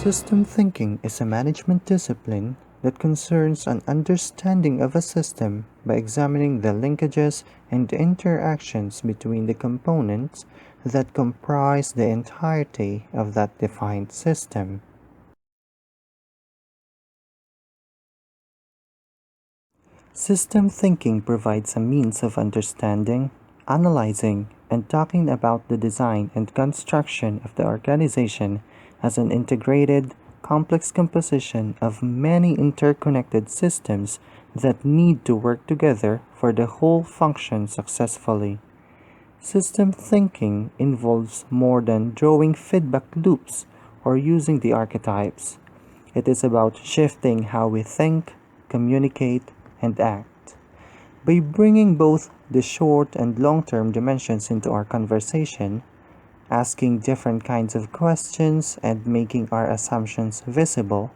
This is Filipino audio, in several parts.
System thinking is a management discipline that concerns an understanding of a system by examining the linkages and interactions between the components that comprise the entirety of that defined system. System thinking provides a means of understanding, analyzing, and talking about the design and construction of the organization as an integrated, complex composition of many interconnected systems that need to work together for the whole function successfully. System thinking involves more than drawing feedback loops or using the archetypes. It is about shifting how we think, communicate, and act. By bringing both the short and long-term dimensions into our conversation, asking different kinds of questions and making our assumptions visible,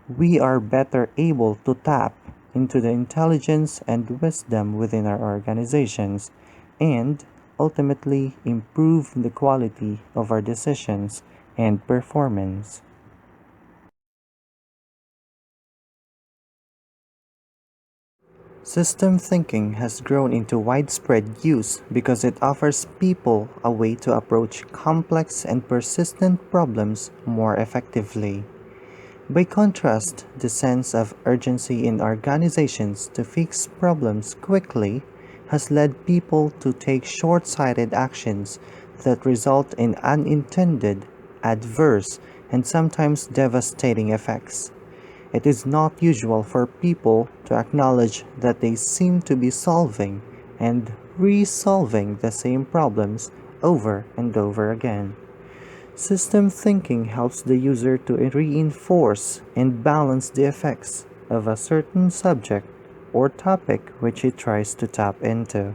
we are better able to tap into the intelligence and wisdom within our organizations and ultimately improve the quality of our decisions and performance. System thinking has grown into widespread use because it offers people a way to approach complex and persistent problems more effectively. By contrast, the sense of urgency in organizations to fix problems quickly has led people to take short-sighted actions that result in unintended, adverse, and sometimes devastating effects. It is not usual for people to acknowledge that they seem to be solving and resolving the same problems over and over again. System thinking helps the user to reinforce and balance the effects of a certain subject or topic which it tries to tap into.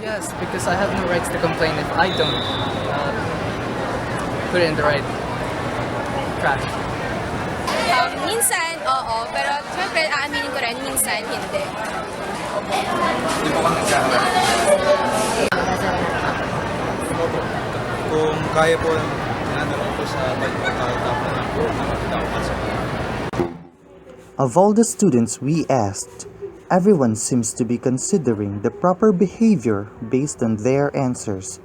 Yes, because I have no rights to complain if I don't put it in the right trash. Minsan, oo. Pero syempre, aaminin ko rin, minsan, hindi. Hindi po kami nagkaharap. Kung kaya po, tinanong po sa pagkakataon na po, nakakataon sa Of all the students we asked, everyone seems to be considering the proper behavior based on their answers.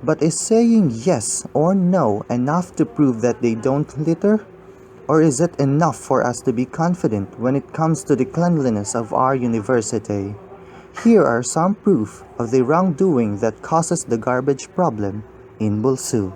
But is saying yes or no enough to prove that they don't litter? Or is it enough for us to be confident when it comes to the cleanliness of our university? Here are some proof of the wrongdoing that causes the garbage problem in BULSU.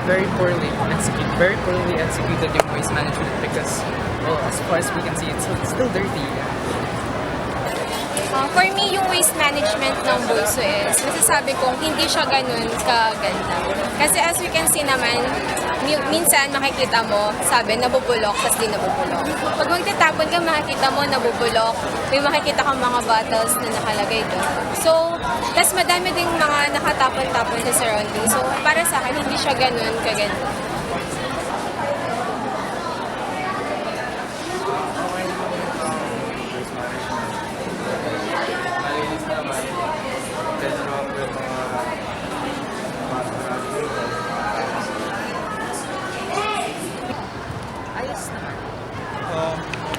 Very poorly executed yung waste management because, well, as far as we can see, it's still dirty. For me, yung waste management ng BULSU is, masasabi kong hindi siya ganun kaganda. Kasi as we can see naman, minsan makikita mo, sabi, nabubulok, tas di nabubulok. Pag magtatapon ka, makikita mo, nabubulok. May makikita kang mga bottles na nakalagay doon. So, tas madami ding mga nakatapon-tapon sa surrounding. So, para sa akin, hindi siya ganun kaganda.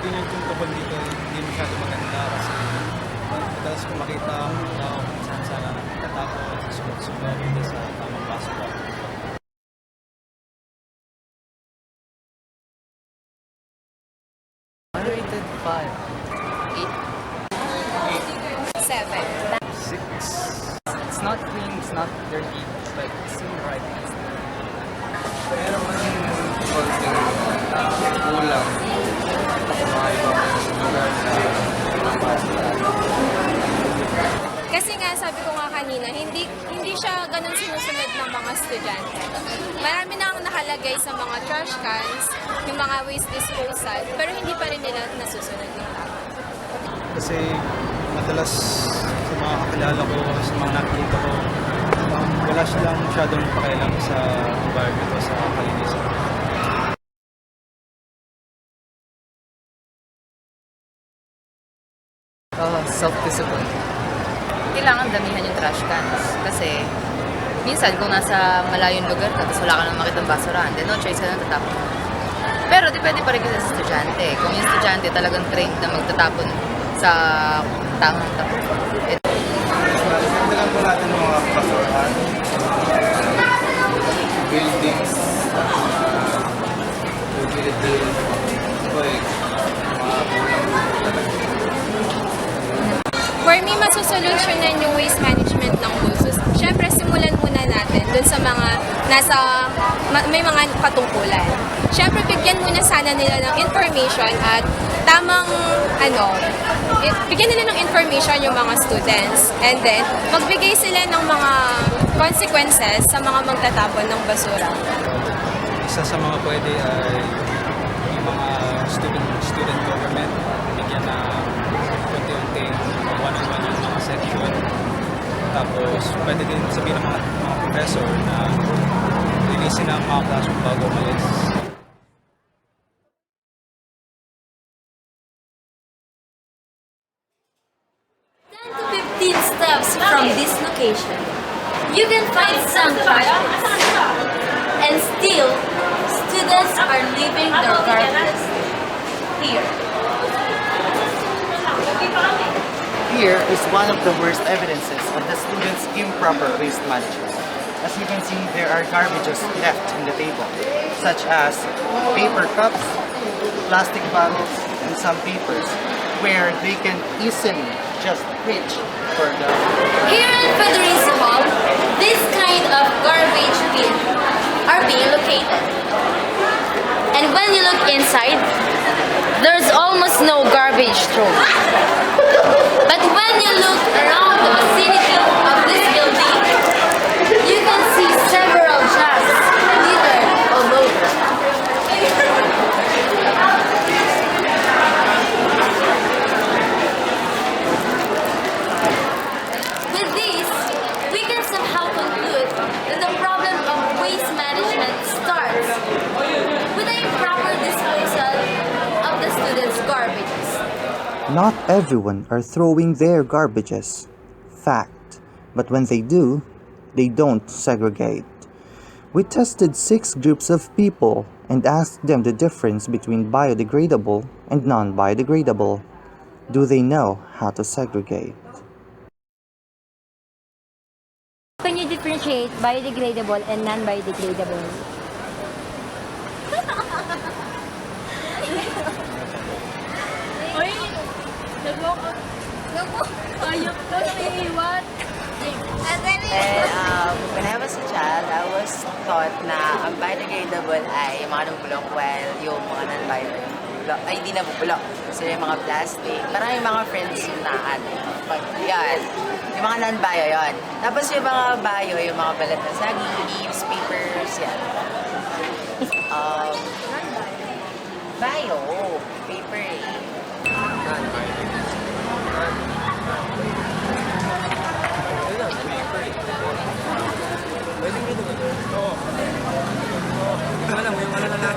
Opinion kong tungkol dito, hindi masyado maganda kasi madalas kong makita kung saan natatapon sa sunod-sunod hindi sa tamang basura. I rated 5. 8. 7. 6. It's not clean, it's not dirty, but it's in the right place. Meron man yung konting kulang. Mga ibang lugar na Kasi nga, sabi ko nga kanina, hindi siya ganun sinusunod ng mga estudyante. Marami na ang nakalagay sa mga trash cans, yung mga waste disposal, pero hindi pa rin nila nasusunod ng tama. Kasi madalas sa mga kakilala ko, sa mga nakikita ko, wala silang masyadong pakialam sa environment o sa kalinisan. Self-discipline. Kailangan damihan yung trash cans kasi minsan kung nasa malayong lugar ka tapos wala ka nang makitang basurahan, then no choice ka na tatapon mo. Pero depende pa rin kasi sa estudyante. Kung yung estudyante talagang trained na magtatapon sa tamang tapon. Dagdagan po natin ng mga basurahan, buildings, utility, mga kulang. For me, masusolusyonan yung waste management ng BULSU. Siyempre, simulan muna natin dun sa mga may mga patungkulan. Siyempre, bigyan muna sana nila ng information at tamang, bigyan nila ng information yung mga students. And then, magbigay sila ng mga consequences sa mga magtatapon ng basura. Isa sa mga pwede ay yung mga student government, bigyan na unti-unting one-on-one yung mga section. Tapos pwede din sabihin ng mga professor na linisin ang mga classroom bago umalis. 10 to 15 steps from this location, you can find some trash cans. And still, students are leaving their garbage here. Here is one of the worst evidences of the students' improper waste management. As you can see, there are garbages left in the table, such as paper cups, plastic bottles, and some papers, where they can easily just reach for the... Here in Federacy Hall, this kind of garbage bins are being located. And when you look inside, there's almost no garbage thrown. But when you look around the vicinity of this building, you can see several jars littered all over. With this, we can somehow conclude that the problem of waste management starts with the improper disposal of the students' garbages. Not everyone are throwing their garbages. Fact. But when they do, they don't segregate. We tested 6 groups of people and asked them the difference between biodegradable and non-biodegradable. Do they know how to segregate? Can you differentiate biodegradable and non-biodegradable? When I was a child, I was taught na ang biodegradable ay yung mga nabubulok while yung mga non-biodegradable ay hindi nabubulok. So yung mga plastic, parang yung mga friends yung yan. Yung mga non-bio yun. Tapos yung mga bio, yung mga balat na saging, leaves, papers, yan. Bio, paper eh. Alam mo yung alalala.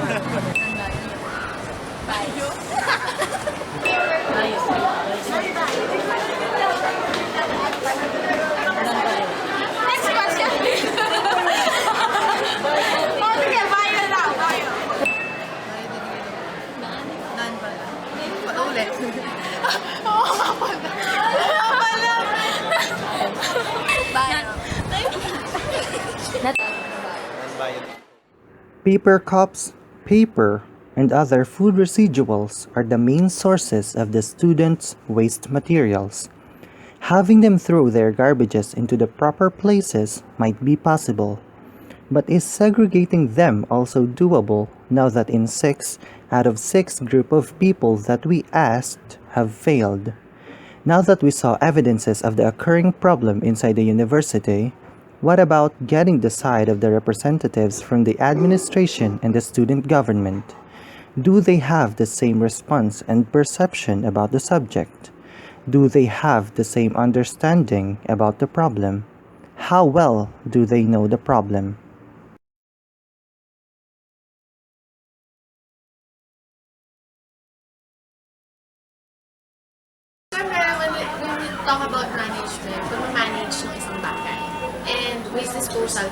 Next question. Sige, bio na, bio. Ulit. Paper cups, paper, and other food residuals are the main sources of the students' waste materials. Having them throw their garbages into the proper places might be possible. But is segregating them also doable now that in 6 out of 6 group of people that we asked have failed? Now that we saw evidences of the occurring problem inside the university, what about getting the side of the representatives from the administration and the student government? Do they have the same response and perception about the subject? Do they have the same understanding about the problem? How well do they know the problem? Siyempre, when we talk about management, pag-manage ng isang bagay, and waste disposal,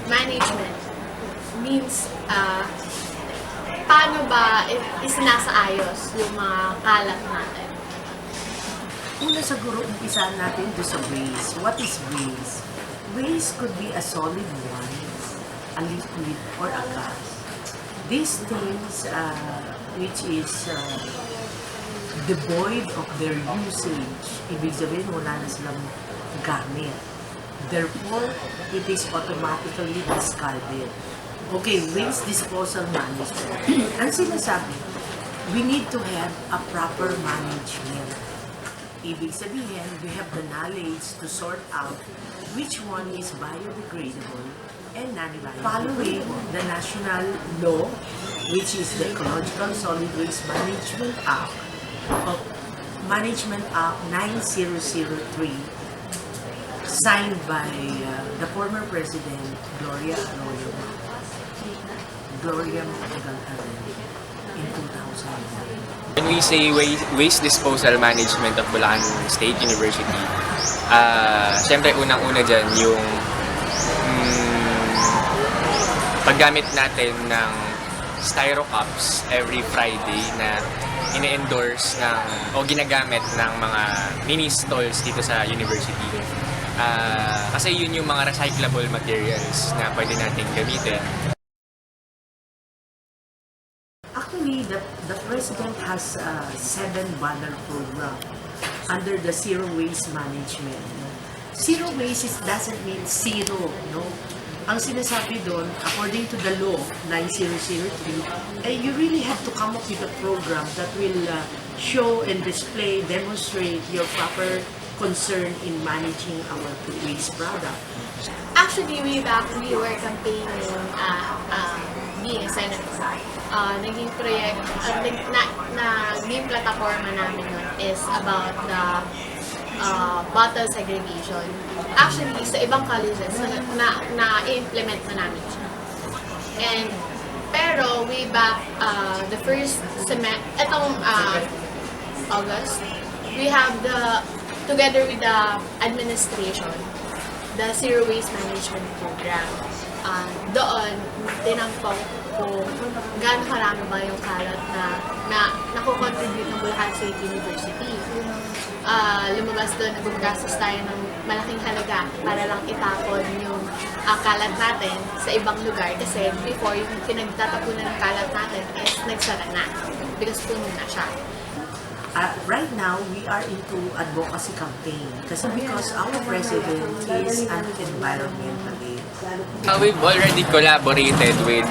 management means paano ba isinasaayos yung mga kalat natin. Una siguro umpisahan natin to sa waste. What is waste? Waste could be a solid one, a liquid, or a gas. These things which is devoid of their usage, ibig sabihin wala na silang gamit. Therefore, it is automatically discarded. Okay, waste disposal management. Ang sinasabi, we need to have a proper management. Ibig sabihin, we have the knowledge to sort out which one is biodegradable and non-biodegradable. Following the national law, which is the Ecological Solid Waste Management Act, Management Act 9003, signed by the former President Gloria Macapagal-Arroyo in 2009. When we say waste disposal management of Bulacan State University, siyempre unang-una dyan yung paggamit natin ng styro cups every Friday na ine-endorse o ginagamit ng mga mini stalls dito sa university. Kasi yun yung mga recyclable materials na pwede natin gamitin. Actually, the President has a 7-banner program under the Zero Waste Management. Zero waste doesn't mean zero, no? Ang sinasabi doon, according to the law 9003, you really have to come up with a program that will show and display, demonstrate your proper concern in managing our waste product. Actually, we were campaigning being a senator. Naging project, naging plataforma namin nun is about the bottle segregation. Actually, sa ibang colleges, na-implement na namin siya. Pero way back, the first etong August, we have together with the administration, the Zero Waste Management Program. Doon, tinampok kung gaano karami ba yung kalat na nakukontribute ng Bulacan State University. Lumabas doon, gumagastos tayo ng malaking halaga para lang itapon yung kalat natin sa ibang lugar kasi before yung pinagtatapunan ng kalat natin is nagsara na because puno na siya. Right now, we are into advocacy campaign because our president is an environmentalist. We've already collaborated with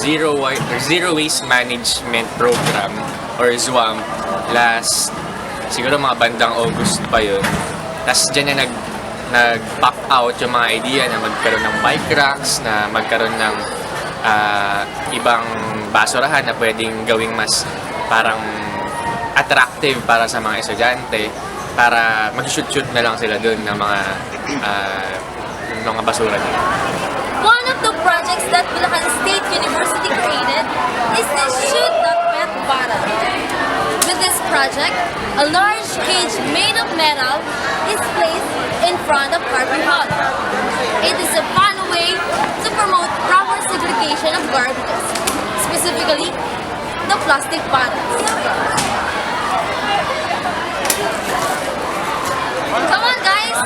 Zero Waste Management Program or ZWAM last siguro mga bandang August pa yun. Tapos dyan na nag-pop out yung mga idea na magkaroon ng bike racks, na magkaroon ng ibang basurahan na pwedeng gawing mas parang attractive para sa mga estudyante para mag-shoot na lang sila dun ng mga basura nila. One of the projects that Bulacan State University created is the Shoot.Pet bottle. With this project, a large cage made of metal is placed in front of Carby Hall. It is a fun way to promote proper segregation of garbages, specifically the plastic bottles. Come on, guys!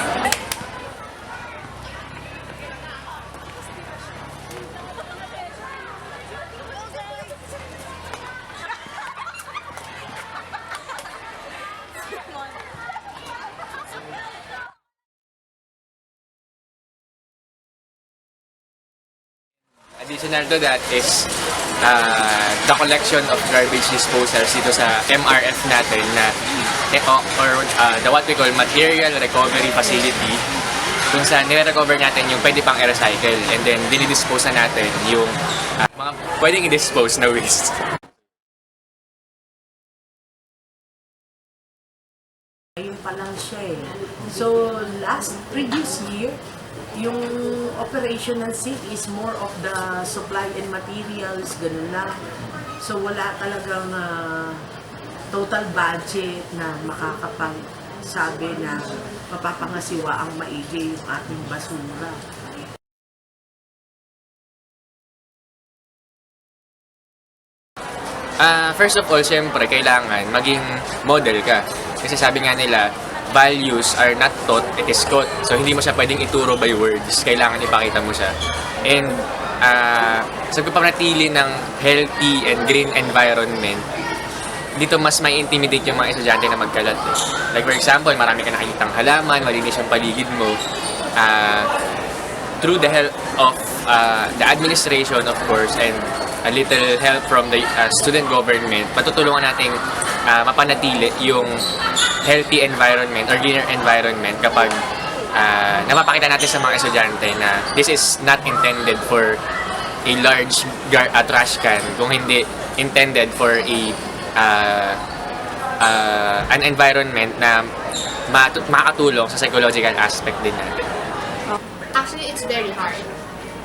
Additional to that is the collection of garbage disposals dito sa MRF natin na the what we call material recovery facility, kung saan nire-recover natin yung pwede pang i-recycle and then dinidispose na natin yung mga pwedeng i-dispose na waste. Ayun pa lang siya eh. So, previous year, yung operational seat is more of the supply and materials, ganun lang. So, wala talagang total budget na makakapagsabi na mapapangasiwa ang maigi yung ating basura. First of all, syempre, kailangan maging model ka. Kasi sabi nga nila, values are not taught, it is taught. So, hindi mo siya pwedeng ituro by words. Kailangan ipakita mo siya. And, sa pagpapanatili ng healthy and green environment, dito mas may intimidate yung mga estudyante na magkalat. Like for example, marami ka nakikitang halaman, malinis yung paligid mo. Through the help of the administration, of course, and a little help from the student government, matutulungan nating mapanatili yung healthy environment or greener environment kapag napapakita natin sa mga estudyante na this is not intended for a large trash can, kung hindi intended for an environment na makakatulong sa psychological aspect din natin. Actually, it's very hard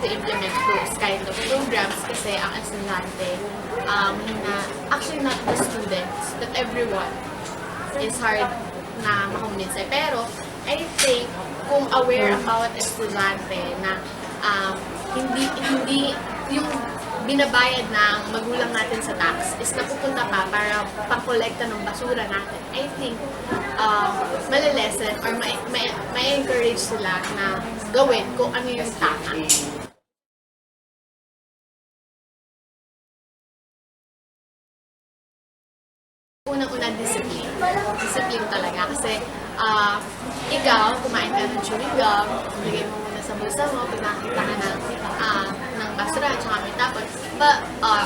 to implement those kind of programs kasi ang estudyante, actually not the students, but everyone is hard na makumbinse. Pero, I think, kung aware ang bawat estudyante na hindi yung binabayad ng magulang natin sa tax is napupunta pa para pang-kolekta ng basura natin, I think malilesen or ma-encourage sila na gawin kung ano yung tama. Unang-una, discipline. Discipline talaga. Kasi ikaw, kumain ka ng chewing gum, bigay mo muna sa bulsa mo, pag nakita ka ng basura at saka may tapon.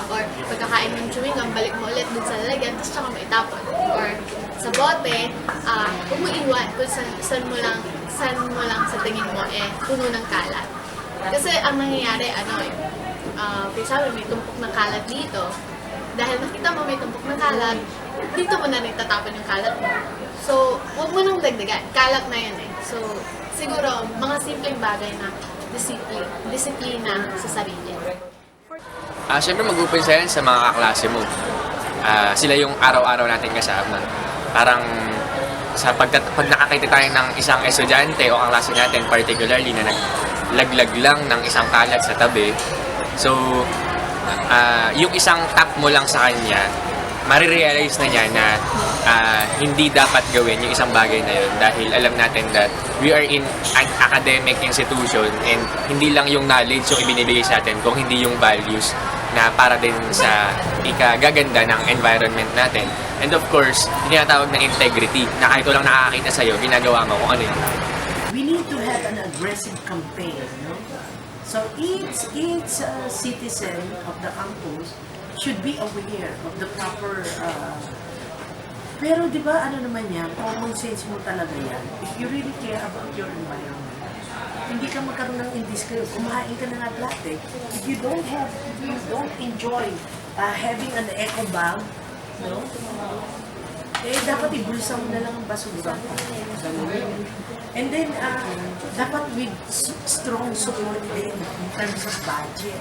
Or pagkakain ng chewing gum, balik mo ulit dun sa lalagyan, tapos saka may tapon. Or sa bote, huwag mo iwan kung saan mo lang sa tingin mo puno ng kalat. Kasi ang nangyayari, for example, may tumpok ng kalat dito. Dahil nakita mo may tumpok ng kalat, dito mo na rin tatapon yung kalat mo. So, huwag mo nang dagdagan. Kalat na yun eh. So, siguro, mga simpleng bagay na disiplina sa sarili. Siyempre mag-umpisa yan sa mga kaklase mo. Sila yung araw-araw natin kasama. Parang pag nakakita tayo ng isang estudyante o kaklase natin, particularly na naglaglag lang ng isang kalat sa tabi, so yung isang tap mo lang sa kanya, marirealize na niya na hindi dapat gawin yung isang bagay na yun dahil alam natin that we are in an academic institution and hindi lang yung knowledge yung ibinibigay sa atin kung hindi yung values na para din sa ikagaganda ng environment natin. And of course, tinatawag na integrity na kahit walang nakakakita sa'yo, ginagawa mo kung ano yun. We need to have an aggressive campaign, no? So each citizen of the campus should be aware of the proper pero di ba ano naman yan, common sense mo talaga yan. If you really care about your environment, hindi ka magkaroon ng indiscretion. Kumain ka na lahat eh. If you don't enjoy having an eco bag, no? Dapat ibulsa mo na lang ang basura. And then, dapat with strong support din in terms of budget.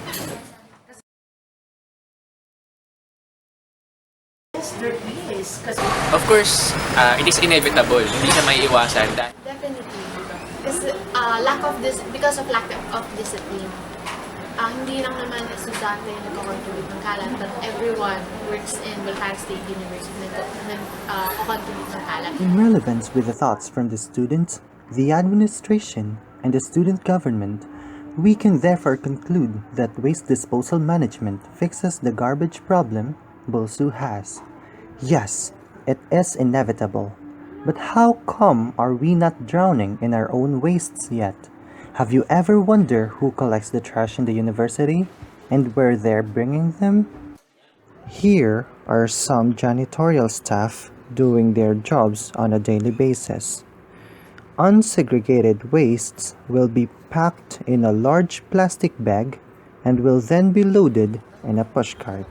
Yes, there is. Of course, it is inevitable. Hindi siya may iwasan. Definitely. Because of lack of discipline. Hindi lang naman estudyante nagko-contribute ng kalat, but everyone works in Bulacan State University nagko-contribute ng kalat. In relevance with the thoughts from the students, the administration, and the student government, we can therefore conclude that waste disposal management fixes the garbage problem BULSU has. Yes, it is inevitable. But how come are we not drowning in our own wastes yet? Have you ever wondered who collects the trash in the university? and where they're bringing them? Here are some janitorial staff doing their jobs on a daily basis. Unsegregated wastes will be packed in a large plastic bag and will then be loaded in a pushcart.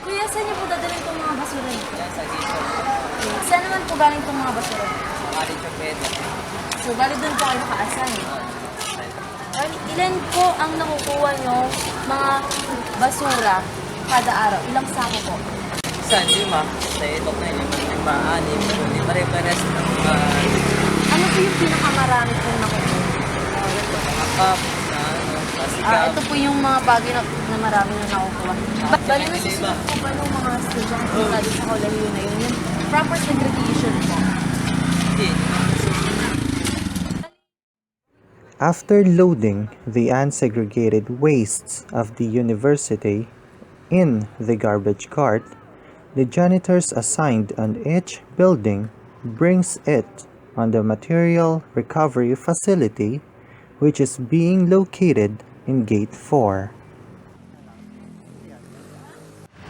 Kuya, saan niyo po dadalhin itong mga basura nito? Saan naman po galing itong mga basura nito? So, bali doon po kayo naka-assign. Ilan po ang nakukuha nyo mga basura kada araw? Ilang sako po? Saan? 5. Sa itok na 5, 6. Hindi pare-pares ng mga Ano po yung pinakamarami pong nakukuha? cup, na ano, plastic cup. Ito po yung mga bagay na marami na nakukuha. Bali nasusunod po ba ng mga estudyante lalo sa kolehiyo na yun? Yung proper segregation po. Hindi. After loading the unsegregated wastes of the university in the garbage cart, the janitors assigned on each building brings it on the material recovery facility, which is being located in Gate 4.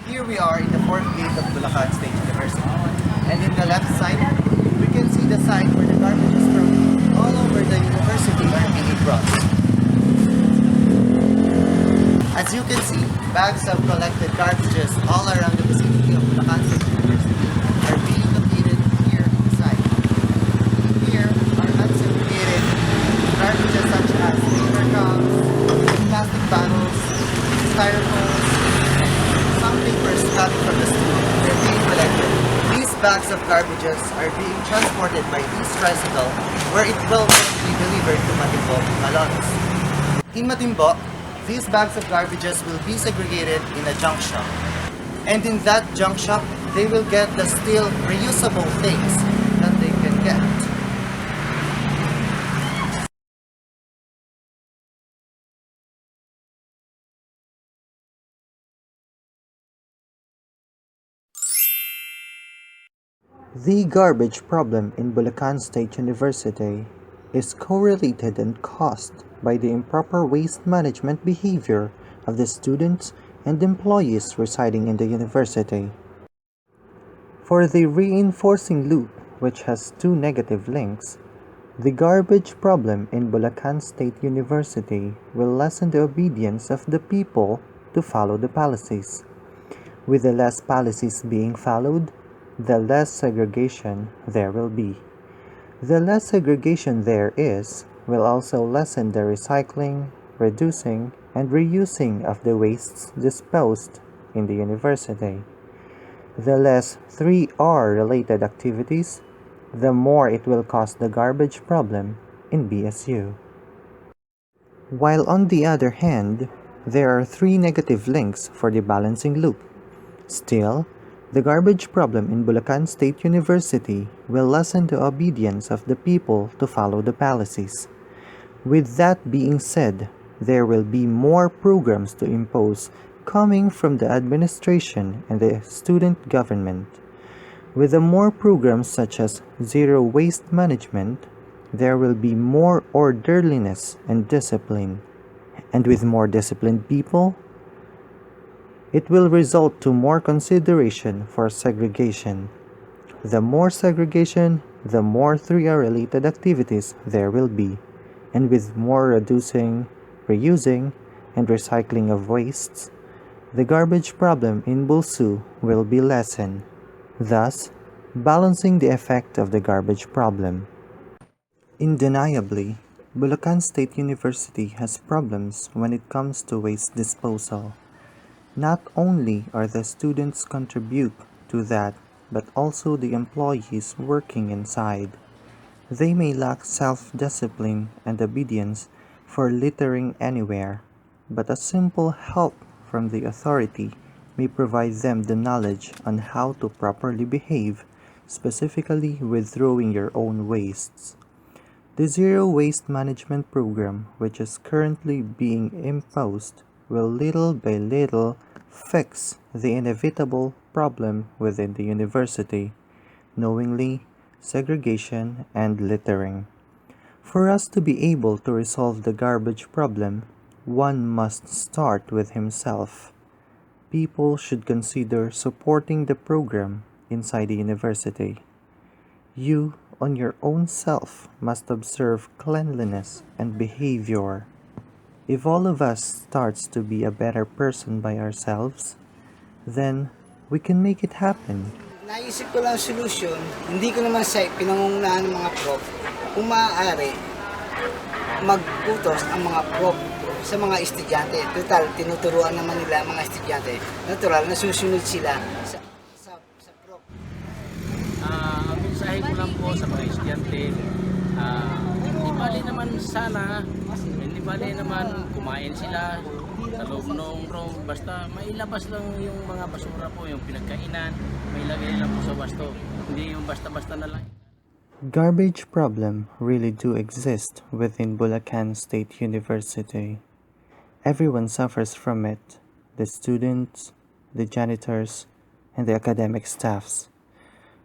Here we are in the fourth gate of Bulacan State University. And in the left side, we can see the site where the garbage is from all over the university are being brought. As you can see, bags of collected garbages all around the vicinity of Bulacan State University are being located here on the site. Here are unsegregated garbages such as paper cups, plastic bottles, styrofoams, some papers coming from the student. They're being collected. These bags of garbages are being transported by this tricycle where it will be delivered to Matimbo, Malons. In Matimbo, these bags of garbages will be segregated in a junk shop. And in that junk shop, they will get the still reusable things that they can get. The garbage problem in Bulacan State University is correlated and caused by the improper waste management behavior of the students and employees residing in the university. For the reinforcing loop, which has two negative links, the garbage problem in Bulacan State University will lessen the obedience of the people to follow the policies. With the less policies being followed, the less segregation there will be. The less segregation there is will also lessen the recycling, reducing, and reusing of the wastes disposed in the university. The less 3R related activities, the more it will cause the garbage problem in BSU. While on the other hand, there are 3 negative links for the balancing loop. Still, the garbage problem in Bulacan State University will lessen the obedience of the people to follow the policies. With that being said, there will be more programs to impose coming from the administration and the student government. With the more programs such as zero waste management, there will be more orderliness and discipline. And with more disciplined people, it will result to more consideration for segregation. The more segregation, the more 3R related activities there will be, and with more reducing, reusing, and recycling of wastes, the garbage problem in BULSU will be lessened, thus balancing the effect of the garbage problem. Undeniably, Bulacan State University has problems when it comes to waste disposal. Not only are the students contribute to that, but also the employees working inside. They may lack self-discipline and obedience for littering anywhere, but a simple help from the authority may provide them the knowledge on how to properly behave, specifically with throwing your own wastes. The Zero Waste Management Program, which is currently being imposed, will little by little fix the inevitable problem within the university, knowingly segregation and littering. For us to be able to resolve the garbage problem, one must start with himself. People should consider supporting the program inside the university. You, on your own self, must observe cleanliness and behavior. If all of us starts to be a better person by ourselves, then we can make it happen. Naisip ko lang solution, hindi ko naman sa pinangungunahan ng mga prof. Kung maaari, mag-utos ang mga prof sa mga estudyante. Total, tinuturuan naman nila ang mga estudyante. Natural, nasusunod sila sa prof. Ang mensahe ko lang po sa mga estudyante, hindi bali naman sana, hindi bali naman kumain sila sa loob ng room, basta mailabas lang yung mga basura po, yung pinagkainan, mailagay lang po sa wasto, hindi yung basta-basta na lang. Garbage problem really do exist within Bulacan State University. Everyone suffers from it, the students, the janitors, and the academic staffs.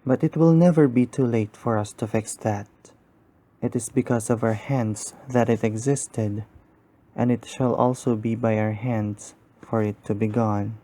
But it will never be too late for us to fix that. It is because of our hands that it existed, and it shall also be by our hands for it to be gone.